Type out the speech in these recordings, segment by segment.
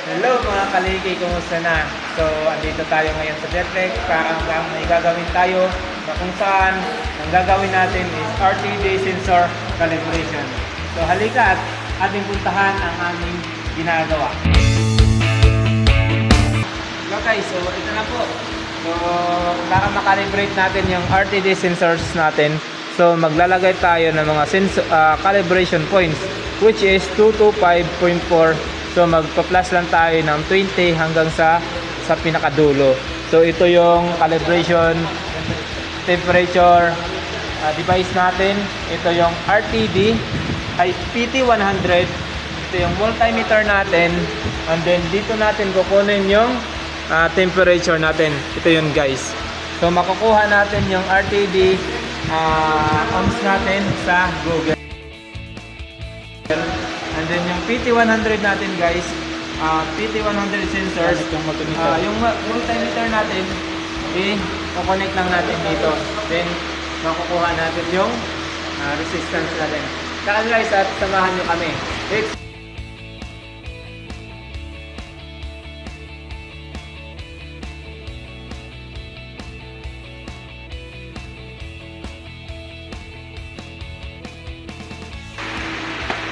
Hello mga kaliki, kumusta na? So, andito tayo ngayon sa Jetrex para may gagawin tayo na kung saan ang gagawin natin is RTD sensor calibration. So, halika at ating puntahan ang aming ginagawa. Hello guys, so ito na po. So, para makalibrate natin yung RTD sensors natin, so maglalagay tayo ng mga calibration points which is 2 to 5.4. So magpa-plus lang tayo ng 20 hanggang sa pinakadulo. So ito yung calibration temperature device natin. Ito yung RTD ay PT100. Ito yung multimeter natin. And then dito natin kukunin yung temperature natin. Ito yun guys. So makukuha natin yung RTD ohms natin sa Google. And then yung PT100 natin guys, PT100 sensors, yung multimeter natin, i-connect lang natin dito. Then makukuha natin yung resistance natin. Saka guys, at samahan nyo kami.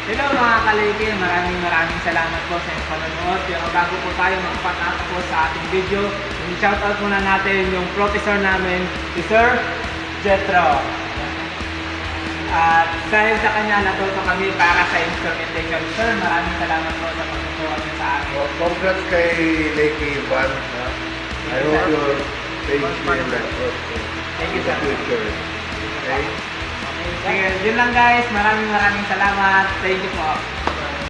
Hello mga kaliki, maraming salamat po sa inyong panonood. Pero bago po tayo magpatapos sa ating video, i-shoutout muna natin yung professor namin, si Sir Jetro. At dahil sa kanya, natuto kami para sa instrumentation. Sir, maraming salamat po sa pagtutulong niyo sa akin. Well, congrats kay Lakey Van. I hope your page will network Thank you, in the sir. future. Okay? Sige, yun lang guys. Maraming salamat. Thank you po.